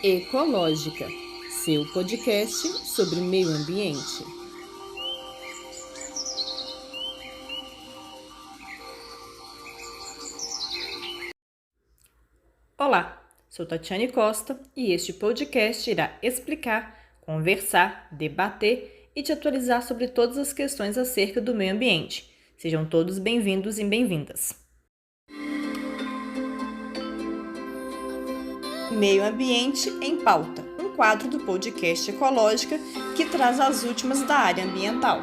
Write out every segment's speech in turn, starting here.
Ecológica, seu podcast sobre meio ambiente. Olá, sou Tatiane Costa e este podcast irá explicar, conversar, debater e te atualizar sobre todas as questões acerca do meio ambiente. Sejam todos bem-vindos e bem-vindas. Meio Ambiente em Pauta, um quadro do podcast Ecológica que traz as últimas da área ambiental.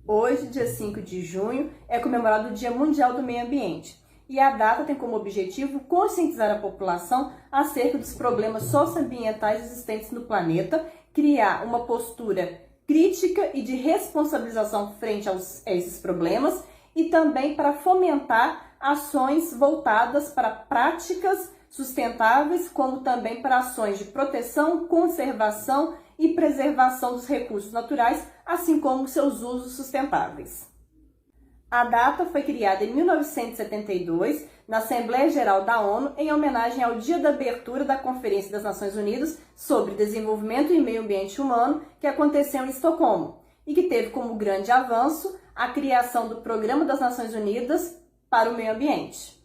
Hoje, dia 5 de junho, é comemorado o Dia Mundial do Meio Ambiente e a data tem como objetivo conscientizar a população acerca dos problemas socioambientais existentes no planeta, criar uma postura crítica e de responsabilização frente a esses problemas e também para fomentar ações voltadas para práticas sustentáveis, como também para ações de proteção, conservação e preservação dos recursos naturais, assim como seus usos sustentáveis. A data foi criada em 1972 na Assembleia Geral da ONU em homenagem ao dia da abertura da Conferência das Nações Unidas sobre Desenvolvimento e Meio Ambiente Humano, que aconteceu em Estocolmo, e que teve como grande avanço a criação do Programa das Nações Unidas para o Meio Ambiente.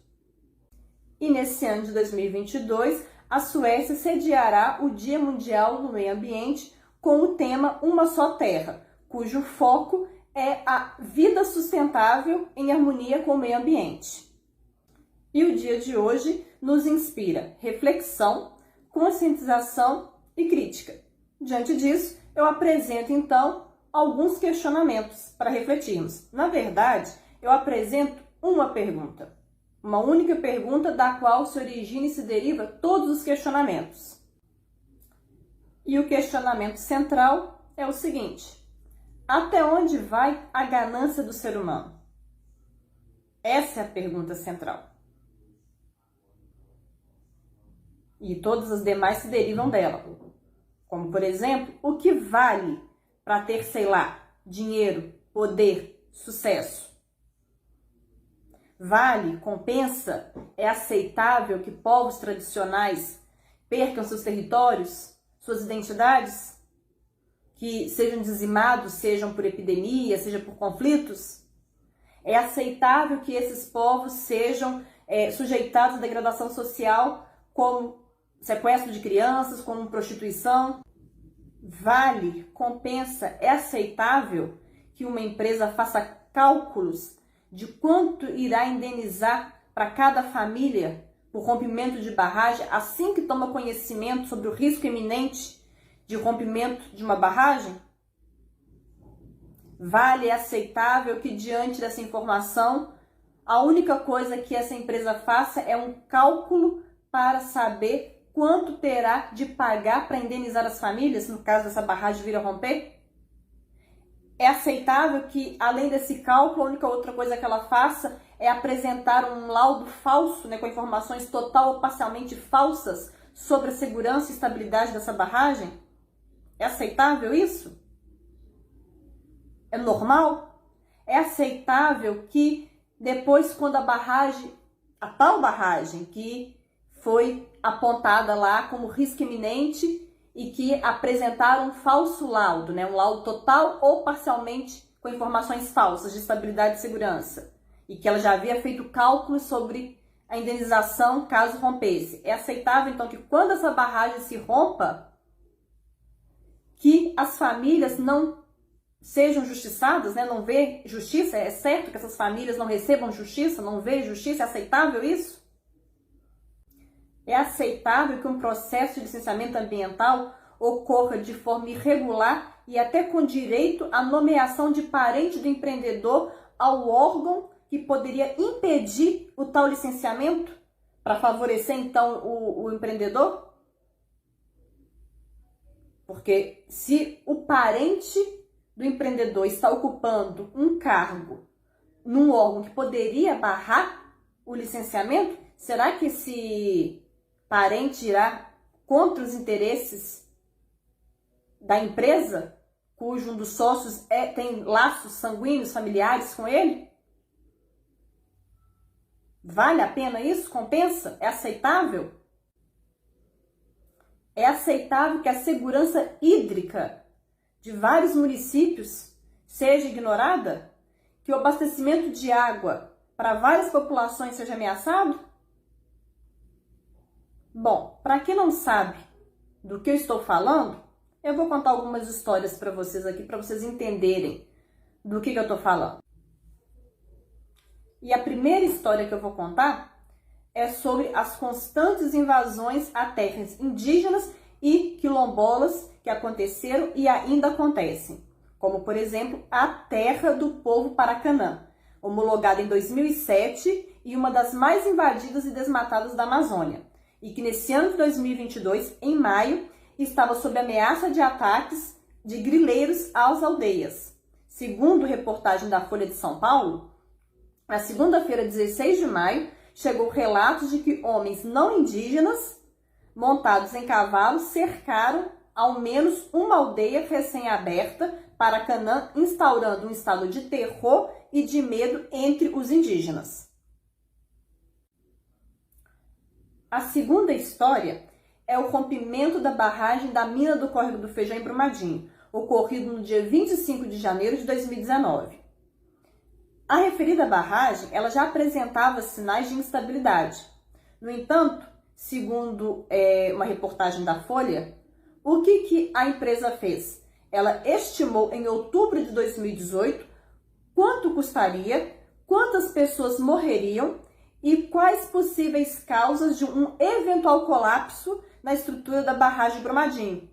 E nesse ano de 2022, a Suécia sediará o Dia Mundial do Meio Ambiente com o tema Uma Só Terra, cujo foco é a vida sustentável em harmonia com o meio ambiente. E o dia de hoje nos inspira reflexão, conscientização e crítica. Diante disso, eu apresento então alguns questionamentos para refletirmos. Na verdade, eu apresento uma pergunta, uma única pergunta da qual se origina e se deriva todos os questionamentos. E o questionamento central é o seguinte: até onde vai a ganância do ser humano? Essa é a pergunta central. E todas as demais se derivam dela. Como, por exemplo, o que vale para ter, sei lá, dinheiro, poder, sucesso? Vale, compensa, é aceitável que povos tradicionais percam seus territórios, suas identidades? Que sejam dizimados, sejam por epidemia, seja por conflitos? É aceitável que esses povos sejam sujeitados à degradação social, como sequestro de crianças, como prostituição? Vale, compensa, é aceitável que uma empresa faça cálculos de quanto irá indenizar para cada família por rompimento de barragem assim que toma conhecimento sobre o risco iminente de rompimento de uma barragem? Vale, é aceitável que diante dessa informação a única coisa que essa empresa faça é um cálculo para saber quanto terá de pagar para indenizar as famílias no caso dessa barragem vir a romper? É aceitável que, além desse cálculo, a única outra coisa que ela faça é apresentar um laudo falso, com informações total ou parcialmente falsas sobre a segurança e estabilidade dessa barragem? É aceitável isso? É normal? É aceitável que depois, quando a tal barragem que foi apontada lá como risco iminente e que apresentaram um falso laudo, um laudo total ou parcialmente com informações falsas de estabilidade e segurança, e que ela já havia feito cálculos sobre a indenização caso rompesse. É aceitável, então, que quando essa barragem se rompa, que as famílias não sejam justiçadas, não vê justiça? É certo que essas famílias não recebam justiça, não vê justiça? É aceitável isso? É aceitável que um processo de licenciamento ambiental ocorra de forma irregular e até com direito à nomeação de parente do empreendedor ao órgão que poderia impedir o tal licenciamento para favorecer, então, o empreendedor? Porque se o parente do empreendedor está ocupando um cargo num órgão que poderia barrar o licenciamento, será que esse parente irá contra os interesses da empresa, cujo um dos sócios tem laços sanguíneos familiares com ele? Vale a pena isso? Compensa? É aceitável? É aceitável que a segurança hídrica de vários municípios seja ignorada? Que o abastecimento de água para várias populações seja ameaçado? Bom, para quem não sabe do que eu estou falando, eu vou contar algumas histórias para vocês aqui, para vocês entenderem do que eu estou falando. E a primeira história que eu vou contar é sobre as constantes invasões a terras indígenas e quilombolas que aconteceram e ainda acontecem, como, por exemplo, a Terra do Povo Paracanã, homologada em 2007 e uma das mais invadidas e desmatadas da Amazônia, e que nesse ano de 2022, em maio, estava sob ameaça de ataques de grileiros às aldeias. Segundo reportagem da Folha de São Paulo, na segunda-feira, 16 de maio, chegou relatos de que homens não indígenas, montados em cavalos, cercaram ao menos uma aldeia recém-aberta, Paracanã, instaurando um estado de terror e de medo entre os indígenas. A segunda história é o rompimento da barragem da mina do Córrego do Feijão em Brumadinho, ocorrido no dia 25 de janeiro de 2019. A referida barragem, ela já apresentava sinais de instabilidade. No entanto, segundo uma reportagem da Folha, o que a empresa fez? Ela estimou em outubro de 2018 quanto custaria, quantas pessoas morreriam e quais possíveis causas de um eventual colapso na estrutura da barragem de Brumadinho,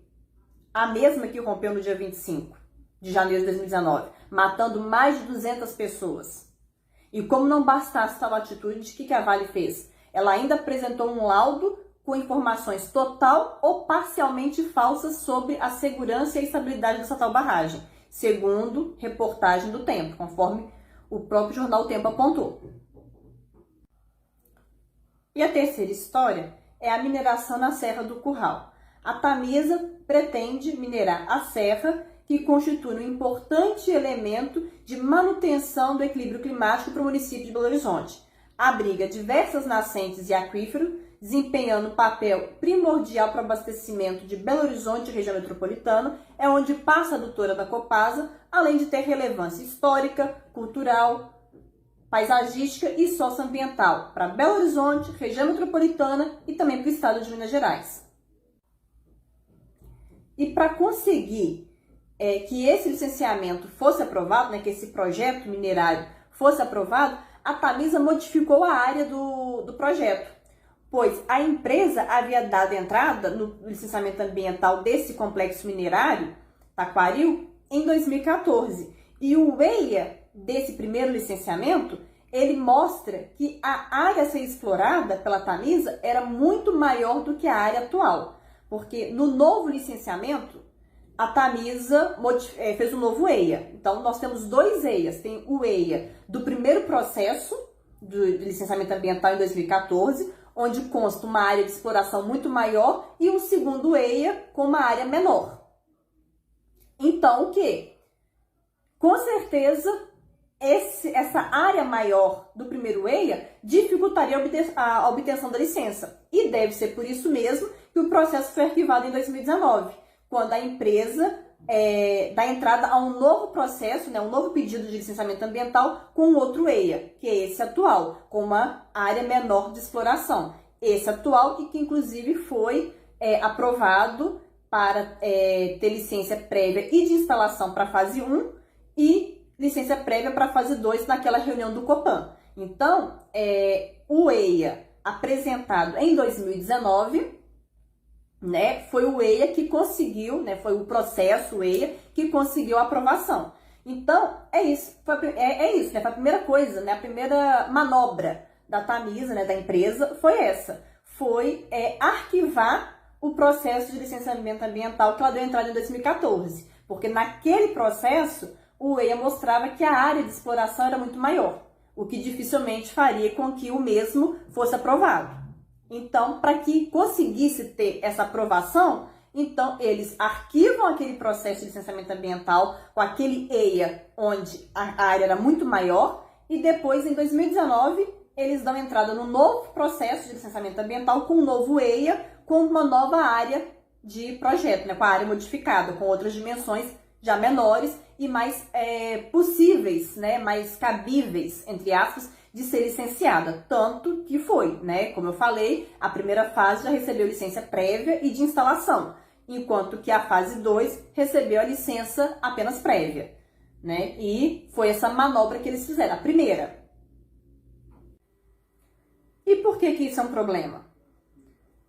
a mesma que rompeu no dia 25 de janeiro de 2019, matando mais de 200 pessoas. E como não bastasse tal atitude, o que a Vale fez? Ela ainda apresentou um laudo com informações total ou parcialmente falsas sobre a segurança e a estabilidade dessa tal barragem, segundo reportagem do Tempo, conforme o próprio jornal O Tempo apontou. E a terceira história é a mineração na Serra do Curral. A Tamisa pretende minerar a serra, que constitui um importante elemento de manutenção do equilíbrio climático para o município de Belo Horizonte. Abriga diversas nascentes e aquíferos, desempenhando um papel primordial para o abastecimento de Belo Horizonte e região metropolitana, é onde passa a adutora da Copasa, além de ter relevância histórica, cultural, paisagística e socioambiental para Belo Horizonte, região metropolitana e também para o estado de Minas Gerais. E para conseguir que esse licenciamento fosse aprovado, que esse projeto minerário fosse aprovado, a Tamisa modificou a área do projeto, pois a empresa havia dado entrada no licenciamento ambiental desse complexo minerário, Taquaril, em 2014. E o EIA desse primeiro licenciamento, ele mostra que a área a ser explorada pela Tamisa era muito maior do que a área atual, porque no novo licenciamento, a Tamisa fez um novo EIA. Então, nós temos dois EIAs. Tem o EIA do primeiro processo de licenciamento ambiental em 2014, onde consta uma área de exploração muito maior, e um segundo EIA com uma área menor. Então, o quê? Com certeza, essa área maior do primeiro EIA dificultaria a obtenção da licença. E deve ser por isso mesmo que o processo foi arquivado em 2019. Quando a empresa dá entrada a um novo processo, um novo pedido de licenciamento ambiental com outro EIA, que é esse atual, com uma área menor de exploração. Esse atual que inclusive foi aprovado para ter licença prévia e de instalação para a fase 1 e licença prévia para a fase 2 naquela reunião do Copan. Então, o EIA apresentado em 2019... foi o EIA que conseguiu, foi o processo, o EIA, que conseguiu a aprovação. Então, é isso. Foi a primeira coisa, a primeira manobra da Tamisa, da empresa, foi essa. Foi arquivar o processo de licenciamento ambiental que ela deu entrada em 2014. Porque naquele processo, o EIA mostrava que a área de exploração era muito maior, o que dificilmente faria com que o mesmo fosse aprovado. Então, para que conseguisse ter essa aprovação, então eles arquivam aquele processo de licenciamento ambiental com aquele EIA onde a área era muito maior e depois, em 2019, eles dão entrada no novo processo de licenciamento ambiental com um novo EIA, com uma nova área de projeto, né, com a área modificada, com outras dimensões já menores e mais possíveis, né, mais cabíveis, entre aspas, de ser licenciada. Tanto que foi, né, como eu falei, a primeira fase já recebeu licença prévia e de instalação, enquanto que a fase 2 recebeu a licença apenas prévia, né, e foi essa manobra que eles fizeram, a primeira. E por que isso é um problema?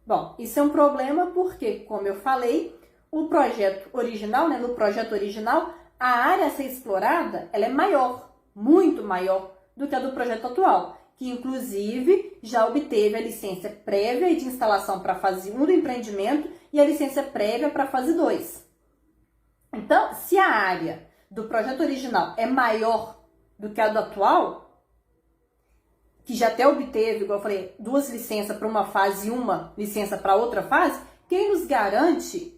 Bom, isso é um problema porque, como eu falei, o projeto original, né, no projeto original, a área a ser explorada, ela é maior, muito maior do que a do projeto atual, que inclusive já obteve a licença prévia de instalação para a fase 1 do empreendimento e a licença prévia para a fase 2. Então, se a área do projeto original é maior do que a do atual, que já até obteve, igual eu falei, 2 licenças para uma fase e 1 licença para outra fase, quem nos garante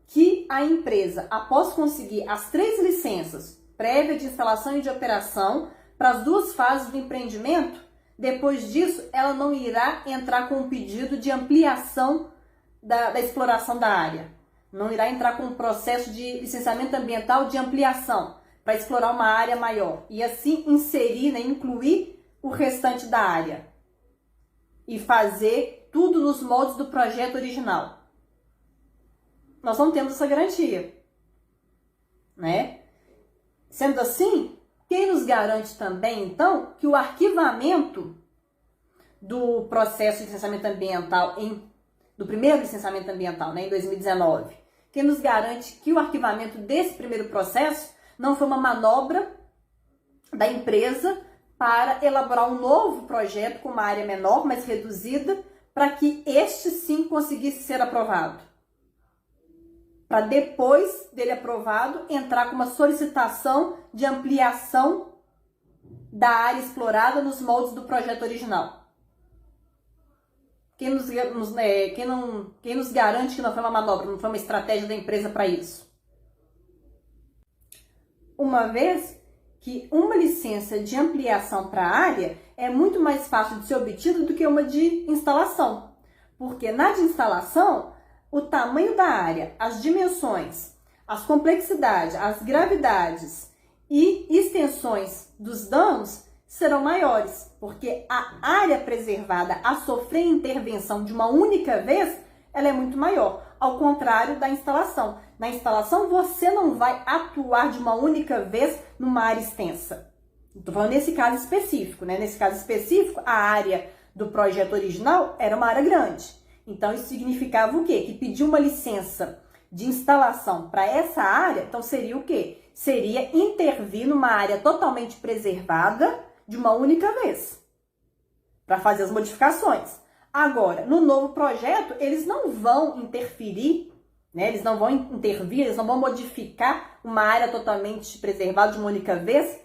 que a empresa, após conseguir as 3 licenças, prévia de instalação e de operação, para as 2 fases do empreendimento, depois disso, ela não irá entrar com um pedido de ampliação da exploração da área. Não irá entrar com um processo de licenciamento ambiental de ampliação, para explorar uma área maior. E assim inserir, né, incluir o restante da área. E fazer tudo nos moldes do projeto original. Nós não temos essa garantia, né? Sendo assim, quem nos garante também, então, que o arquivamento do processo de licenciamento ambiental, do primeiro licenciamento ambiental, né, em 2019, quem nos garante que o arquivamento desse primeiro processo não foi uma manobra da empresa para elaborar um novo projeto com uma área menor, mais reduzida, para que este sim conseguisse ser aprovado. Para depois dele aprovado, entrar com uma solicitação de ampliação da área explorada nos moldes do projeto original. Quem nos garante que não foi uma manobra, não foi uma estratégia da empresa para isso? Uma vez que uma licença de ampliação para a área é muito mais fácil de ser obtida do que uma de instalação. Porque na de instalação, o tamanho da área, as dimensões, as complexidades, as gravidades e extensões dos danos serão maiores, porque a área preservada a sofrer intervenção de uma única vez, ela é muito maior, ao contrário da instalação. Na instalação, você não vai atuar de uma única vez numa área extensa. Estou falando nesse caso específico, né? Nesse caso específico, a área do projeto original era uma área grande. Então, isso significava o quê? Que pedir uma licença de instalação para essa área, então seria o quê? Seria intervir numa área totalmente preservada de uma única vez, para fazer as modificações. Agora, no novo projeto, eles não vão interferir, né? Eles não vão intervir, eles não vão modificar uma área totalmente preservada de uma única vez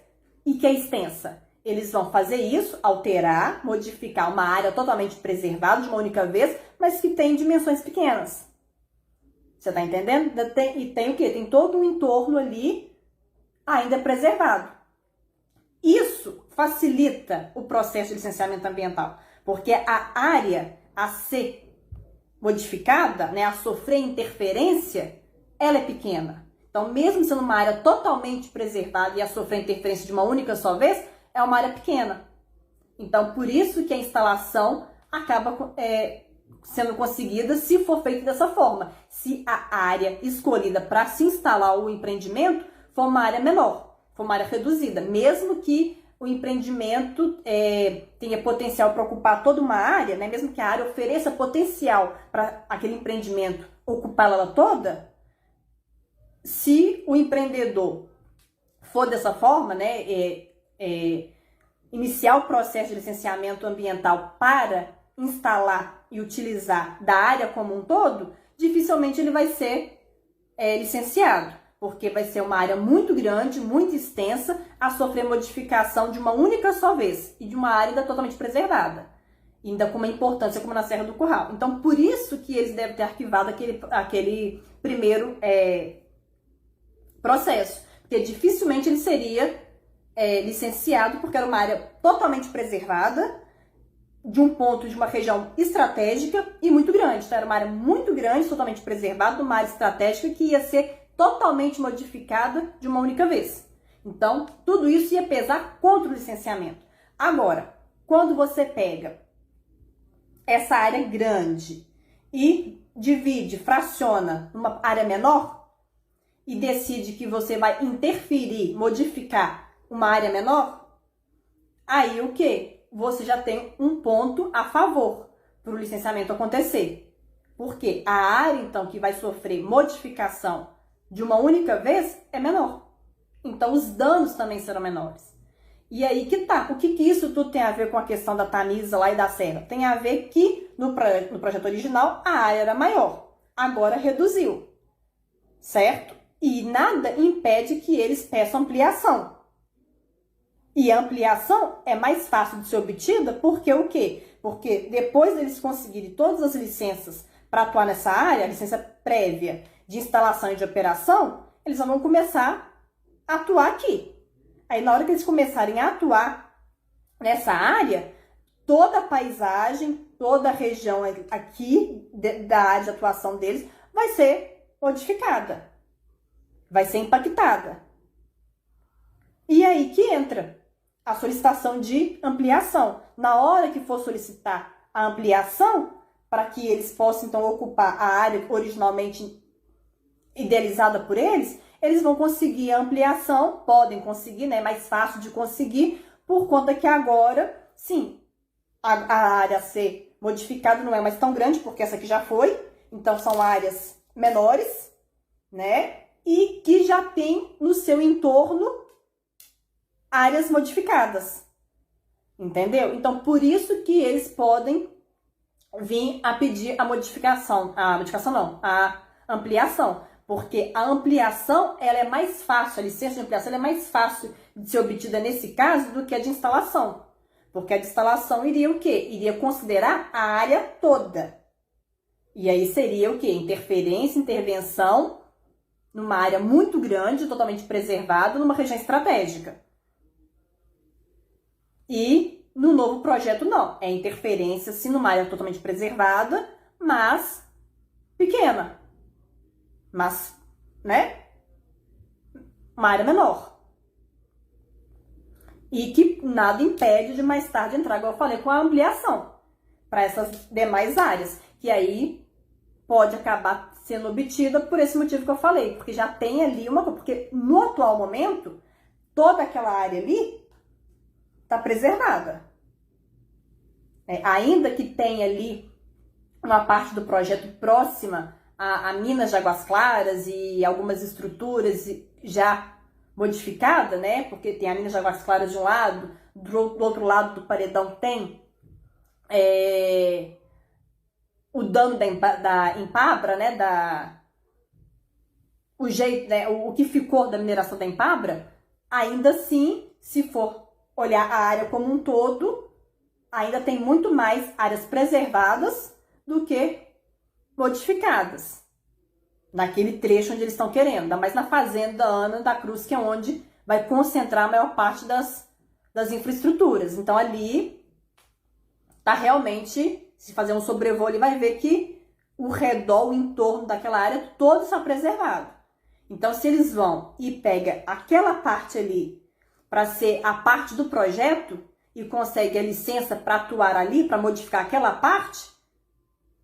e que é extensa. Eles vão fazer isso, alterar, modificar uma área totalmente preservada de uma única vez, mas que tem dimensões pequenas. Você está entendendo? E tem o quê? Tem todo um entorno ali ainda preservado. Isso facilita o processo de licenciamento ambiental, porque a área a ser modificada, né, a sofrer interferência, ela é pequena. Então, mesmo sendo uma área totalmente preservada e a sofrer interferência de uma única só vez, é uma área pequena. Então, por isso que a instalação acaba sendo conseguida se for feita dessa forma. Se a área escolhida para se instalar o empreendimento for uma área menor, for uma área reduzida, mesmo que o empreendimento tenha potencial para ocupar toda uma área, né? Mesmo que a área ofereça potencial para aquele empreendimento ocupar ela toda, se o empreendedor for dessa forma, né, iniciar o processo de licenciamento ambiental para instalar e utilizar da área como um todo, dificilmente ele vai ser licenciado, porque vai ser uma área muito grande, muito extensa, a sofrer modificação de uma única só vez e de uma área ainda totalmente preservada, ainda com uma importância como na Serra do Curral. Então, por isso que eles devem ter arquivado aquele primeiro processo, porque dificilmente ele seria licenciado, porque era uma área totalmente preservada, de um ponto de uma região estratégica e muito grande. Então, era uma área muito grande, totalmente preservada, uma área estratégica que ia ser totalmente modificada de uma única vez. Então, tudo isso ia pesar contra o licenciamento. Agora, quando você pega essa área grande e divide, fraciona numa área menor e decide que você vai interferir, modificar uma área menor, aí o quê? Você já tem um ponto a favor para o licenciamento acontecer. Porque a área, então, que vai sofrer modificação de uma única vez é menor. Então, os danos também serão menores. E aí que tá. O que isso tudo tem a ver com a questão da Tamisa lá e da Serra? Tem a ver que no projeto original a área era maior. Agora reduziu. Certo? E nada impede que eles peçam ampliação. E a ampliação é mais fácil de ser obtida porque o quê? Porque depois deles conseguirem todas as licenças para atuar nessa área, a licença prévia de instalação e de operação, eles vão começar a atuar aqui. Aí, na hora que eles começarem a atuar nessa área, toda a paisagem, toda a região aqui da área de atuação deles vai ser modificada, vai ser impactada. E aí que entra a solicitação de ampliação. Na hora que for solicitar a ampliação, para que eles possam, então, ocupar a área originalmente idealizada por eles, eles vão conseguir a ampliação, podem conseguir, né? É mais fácil de conseguir, por conta que agora, sim, a área a ser modificada não é mais tão grande, porque essa aqui já foi, então são áreas menores, né? E que já tem no seu entorno áreas modificadas, entendeu? Então, por isso que eles podem vir a pedir a ampliação, porque a ampliação, ela é mais fácil, a licença de ampliação ela é mais fácil de ser obtida nesse caso do que a de instalação. Porque a de instalação iria o quê? Iria considerar a área toda. E aí seria o quê? Interferência, intervenção numa área muito grande, totalmente preservada, numa região estratégica. E no novo projeto não, é interferência sim numa área totalmente preservada, mas pequena. Mas, né? Uma área menor. E que nada impede de mais tarde entrar, igual eu falei, com a ampliação para essas demais áreas. Que aí pode acabar sendo obtida por esse motivo que eu falei. Porque já tem ali uma... Porque no atual momento, toda aquela área ali está preservada. Ainda que tenha ali uma parte do projeto próxima a Minas de Águas Claras e algumas estruturas já modificadas, né? Porque tem a Minas de Águas Claras de um lado, do outro lado do paredão tem o dano da Empabra, né? O jeito, né? O que ficou da mineração da Empabra, ainda assim, se for olhar a área como um todo, ainda tem muito mais áreas preservadas do que modificadas naquele trecho onde eles estão querendo, ainda mais na fazenda Ana da Cruz, que é onde vai concentrar a maior parte das infraestruturas. Então ali tá realmente, se fazer um sobrevoo, ele vai ver que o redor, o entorno daquela área, todo está preservado. Então se eles vão e pegam aquela parte ali para ser a parte do projeto e consegue a licença para atuar ali, para modificar aquela parte,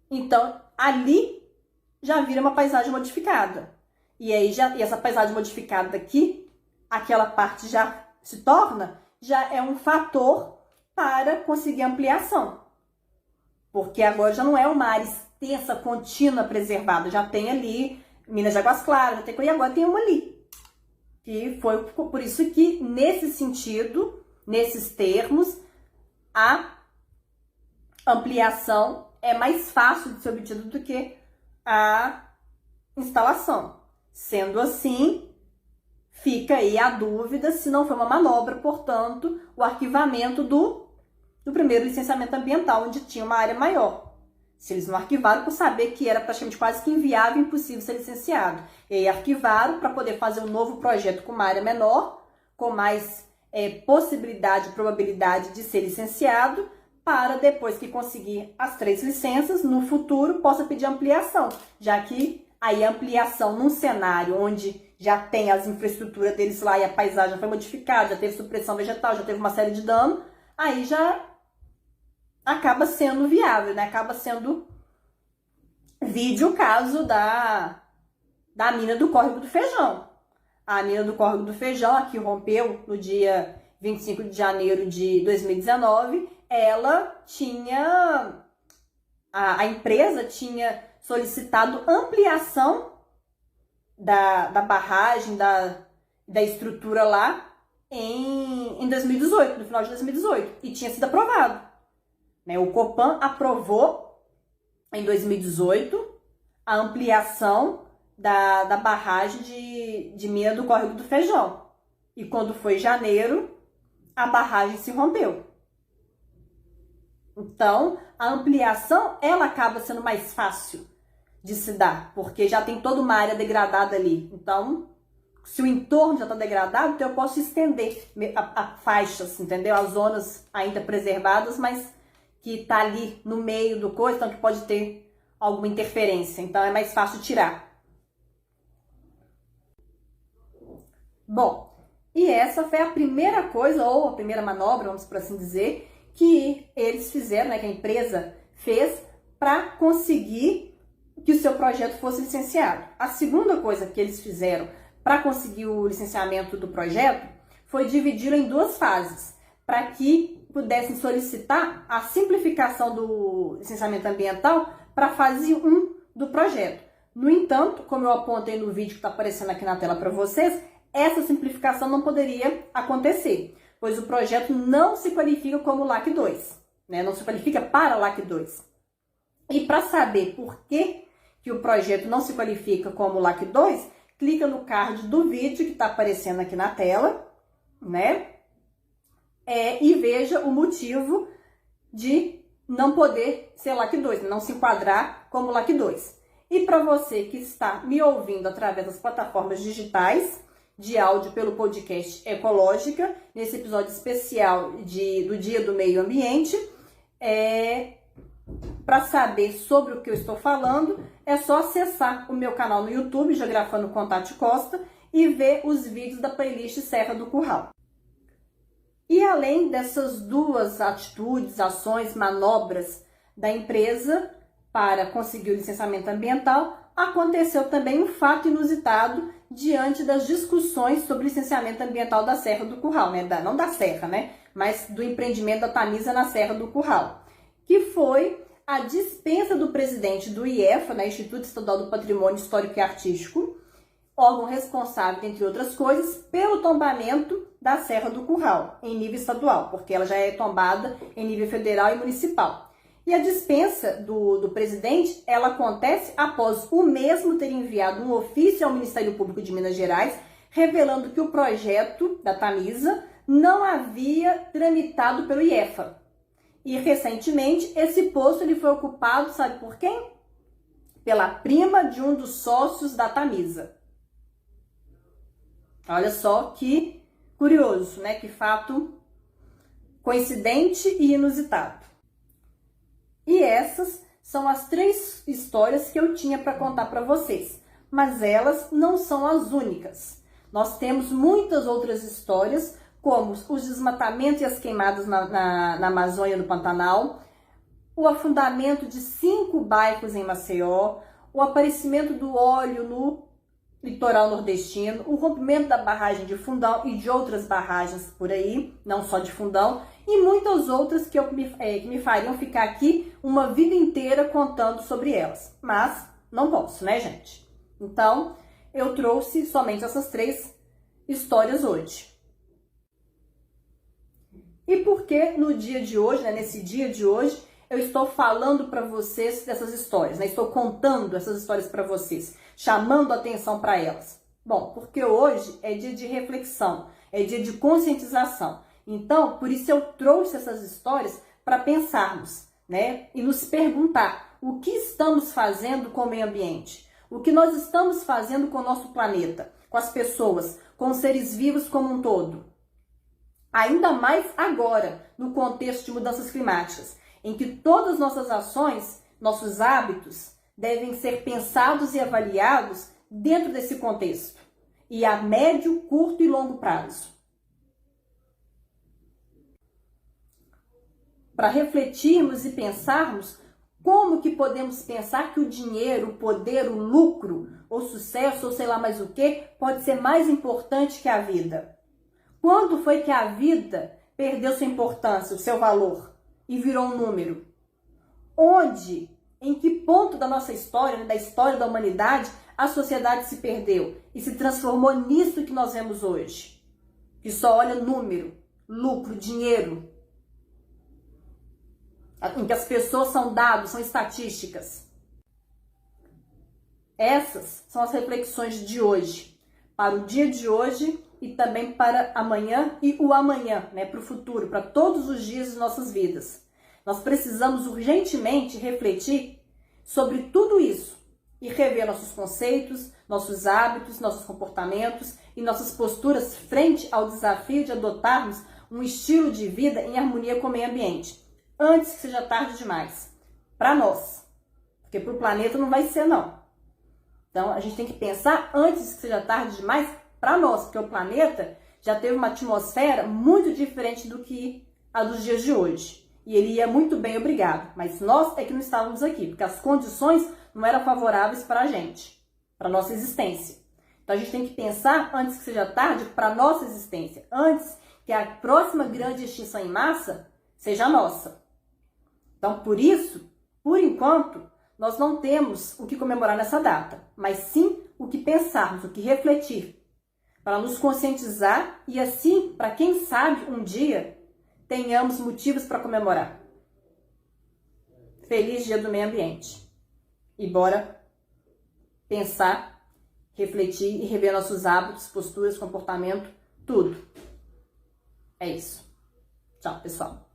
então ali já vira uma paisagem modificada. E aí e essa paisagem modificada daqui, aquela parte já se torna, já é um fator para conseguir ampliação. Porque agora já não é uma área extensa, contínua, preservada. Já tem ali Minas de Águas Claras, e agora tem uma ali. E foi por isso que, nesse sentido, nesses termos, a ampliação é mais fácil de ser obtida do que a instalação. Sendo assim, fica aí a dúvida se não foi uma manobra, portanto, o arquivamento do primeiro licenciamento ambiental, onde tinha uma área maior. Se eles não arquivaram por saber que era praticamente quase que inviável e impossível ser licenciado. E aí arquivaram para poder fazer um novo projeto com uma área menor, com mais possibilidade, probabilidade de ser licenciado, para depois que conseguir as 3 licenças, no futuro possa pedir ampliação, já que aí a ampliação num cenário onde já tem as infraestruturas deles lá e a paisagem foi modificada, já teve supressão vegetal, já teve uma série de dano, aí já acaba sendo viável, né? Acaba sendo vídeo o caso da mina do Córrego do Feijão. A mina do Córrego do Feijão, a que rompeu no dia 25 de janeiro de 2019, ela tinha... A empresa tinha solicitado ampliação da barragem, da estrutura lá em 2018, no final de 2018, e tinha sido aprovado. Né? O Copan aprovou em 2018 a ampliação da barragem de mina do Córrego do Feijão. E quando foi janeiro, a barragem se rompeu. Então, a ampliação, ela acaba sendo mais fácil de se dar, porque já tem toda uma área degradada ali. Então, se o entorno já está degradado, então eu posso estender a faixas, entendeu? As zonas ainda preservadas, mas que está ali no meio do coisa, então que pode ter alguma interferência. Então, é mais fácil tirar. Bom, e essa foi a primeira coisa, ou a primeira manobra, vamos por assim dizer, que eles fizeram, né, que a empresa fez para conseguir que o seu projeto fosse licenciado. A segunda coisa que eles fizeram para conseguir o licenciamento do projeto foi dividi-lo em 2 fases, para que pudessem solicitar a simplificação do licenciamento ambiental para a fase 1 do projeto. No entanto, como eu apontei no vídeo que está aparecendo aqui na tela para vocês, essa simplificação não poderia acontecer, pois o projeto não se qualifica como LAC 2, né? Não se qualifica para LAC 2. E para saber por que o projeto não se qualifica como LAC 2, clica no card do vídeo que está aparecendo aqui na tela, né? E veja o motivo de não poder ser LAC 2, não se enquadrar como LAC 2. E para você que está me ouvindo através das plataformas digitais de áudio pelo podcast Ecológica, nesse episódio especial do Dia do Meio Ambiente, para saber sobre o que eu estou falando, é só acessar o meu canal no YouTube, Geografando com Tati Costa, e ver os vídeos da playlist Serra do Curral. E além dessas 2 atitudes, ações, manobras da empresa para conseguir o licenciamento ambiental, aconteceu também um fato inusitado diante das discussões sobre licenciamento ambiental da Serra do Curral, né? Não da Serra, né? Mas do empreendimento da Tamisa na Serra do Curral, que foi a dispensa do presidente do IEFA, né? Instituto Estadual do Patrimônio Histórico e Artístico, órgão responsável, entre outras coisas, pelo tombamento da Serra do Curral, em nível estadual, porque ela já é tombada em nível federal e municipal. E a dispensa do presidente, ela acontece após o mesmo ter enviado um ofício ao Ministério Público de Minas Gerais, revelando que o projeto da Tamisa não havia tramitado pelo IEFA. E recentemente, esse posto ele foi ocupado, sabe por quem? Pela prima de um dos sócios da Tamisa. Olha só que curioso, né? Que fato coincidente e inusitado. E essas são as 3 histórias que eu tinha para contar para vocês, mas elas não são as únicas. Nós temos muitas outras histórias, como os desmatamentos e as queimadas na Amazônia, no Pantanal, o afundamento de 5 bairros em Maceió, o aparecimento do óleo no litoral nordestino, o rompimento da barragem de Fundão e de outras barragens por aí, não só de Fundão, e muitas outras que me fariam ficar aqui uma vida inteira contando sobre elas. Mas não posso, né, gente? Então, eu trouxe somente essas 3 histórias hoje. E por que no dia de hoje, né, nesse dia de hoje, eu estou falando para vocês dessas histórias, né? Estou contando essas histórias para vocês, chamando a atenção para elas. Bom, porque hoje é dia de reflexão, é dia de conscientização. Então, por isso eu trouxe essas histórias para pensarmos, né? E nos perguntar o que estamos fazendo com o meio ambiente, o que nós estamos fazendo com o nosso planeta, com as pessoas, com os seres vivos como um todo. Ainda mais agora, no contexto de mudanças climáticas, em que todas as nossas ações, nossos hábitos, devem ser pensados e avaliados dentro desse contexto, e a médio, curto e longo prazo. Para refletirmos e pensarmos como que podemos pensar que o dinheiro, o poder, o lucro, o sucesso, ou sei lá mais o que, pode ser mais importante que a vida. Quando foi que a vida perdeu sua importância, o seu valor, e virou um número? Onde, em que ponto da nossa história, da história da humanidade, a sociedade se perdeu e se transformou nisso que nós vemos hoje? Que só olha número, lucro, dinheiro. Em que as pessoas são dados, são estatísticas. Essas são as reflexões de hoje, para o dia de hoje e também para amanhã e o amanhã, né, para o futuro, para todos os dias de nossas vidas. Nós precisamos urgentemente refletir sobre tudo isso e rever nossos conceitos, nossos hábitos, nossos comportamentos e nossas posturas frente ao desafio de adotarmos um estilo de vida em harmonia com o meio ambiente, antes que seja tarde demais, para nós, porque para o planeta não vai ser não. Então a gente tem que pensar antes que seja tarde demais para nós, porque o planeta já teve uma atmosfera muito diferente do que a dos dias de hoje. E ele ia muito bem, obrigado. Mas nós é que não estávamos aqui, porque as condições não eram favoráveis para a gente, para a nossa existência. Então a gente tem que pensar antes que seja tarde para a nossa existência, antes que a próxima grande extinção em massa seja a nossa. Então, por isso, por enquanto, nós não temos o que comemorar nessa data, mas sim o que pensarmos, o que refletir, para nos conscientizar e assim, para quem sabe, um dia tenhamos motivos para comemorar. Feliz Dia do Meio Ambiente. E bora pensar, refletir e rever nossos hábitos, posturas, comportamento, tudo. É isso. Tchau, pessoal.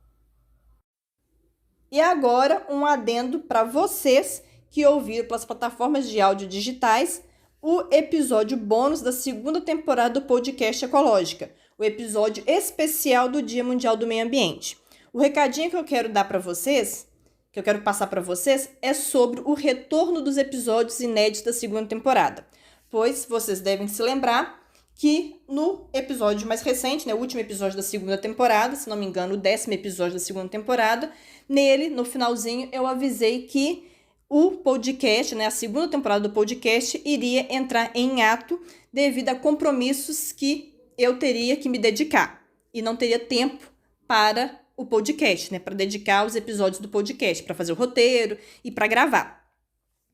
E agora, um adendo para vocês que ouviram pelas plataformas de áudio digitais o episódio bônus da segunda temporada do podcast Ecológica, o episódio especial do Dia Mundial do Meio Ambiente. O recadinho que eu quero dar para vocês, que eu quero passar para vocês, é sobre o retorno dos episódios inéditos da segunda temporada, pois vocês devem se lembrar que no episódio mais recente, né, o último episódio da segunda temporada, se não me engano, o 10º episódio da segunda temporada, nele, no finalzinho, eu avisei que o podcast, né, a segunda temporada do podcast, iria entrar em ato devido a compromissos que eu teria que me dedicar e não teria tempo para o podcast, né, para dedicar os episódios do podcast, para fazer o roteiro e para gravar.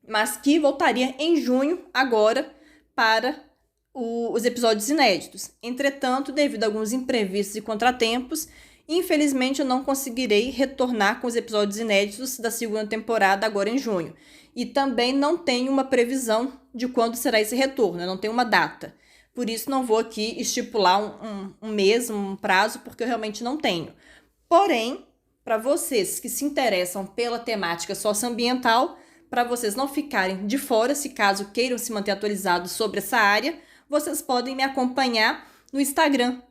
Mas que voltaria em junho, agora, para os episódios inéditos. Entretanto, devido a alguns imprevistos e contratempos, infelizmente eu não conseguirei retornar com os episódios inéditos da segunda temporada agora em junho. E também não tenho uma previsão de quando será esse retorno, eu não tenho uma data. Por isso não vou aqui estipular um mês, um prazo, porque eu realmente não tenho. Porém, para vocês que se interessam pela temática socioambiental, para vocês não ficarem de fora, se caso queiram se manter atualizados sobre essa área, vocês podem me acompanhar no Instagram,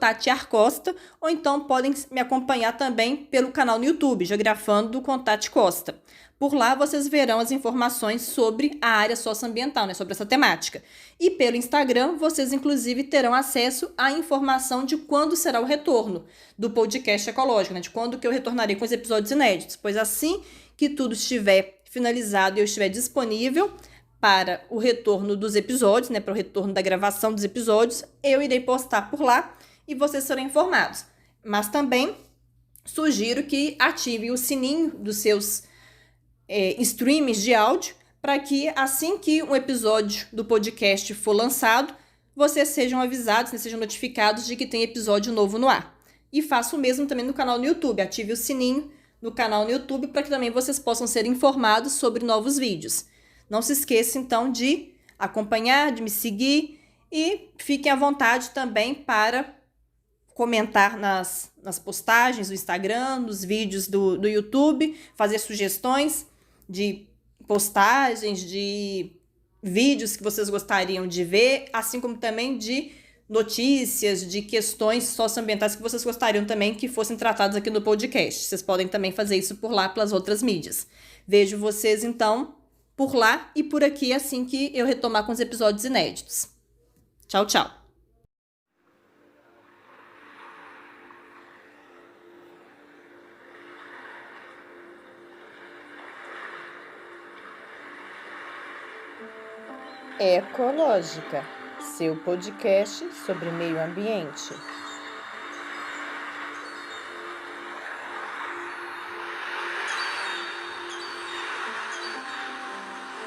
@TatiArcosta, ou então podem me acompanhar também pelo canal no YouTube, Geografando com Tati Costa. Por lá vocês verão as informações sobre a área socioambiental, né, sobre essa temática. E pelo Instagram vocês inclusive terão acesso à informação de quando será o retorno do podcast ecológico, né, de quando que eu retornarei com os episódios inéditos, pois assim que tudo estiver finalizado e eu estiver disponível para o retorno dos episódios, né, para o retorno da gravação dos episódios, eu irei postar por lá e vocês serão informados. Mas também sugiro que ativem o sininho dos seus streams de áudio para que assim que um episódio do podcast for lançado, vocês sejam avisados, né, sejam notificados de que tem episódio novo no ar. E faça o mesmo também no canal no YouTube, ative o sininho no canal no YouTube para que também vocês possam ser informados sobre novos vídeos. Não se esqueça, então, de acompanhar, de me seguir e fiquem à vontade também para comentar nas postagens do Instagram, nos vídeos do YouTube, fazer sugestões de postagens, de vídeos que vocês gostariam de ver, assim como também de notícias, de questões socioambientais que vocês gostariam também que fossem tratadas aqui no podcast. Vocês podem também fazer isso por lá, pelas outras mídias. Vejo vocês, então, por lá e por aqui assim que eu retomar com os episódios inéditos. Tchau, tchau! Ecológica, seu podcast sobre meio ambiente.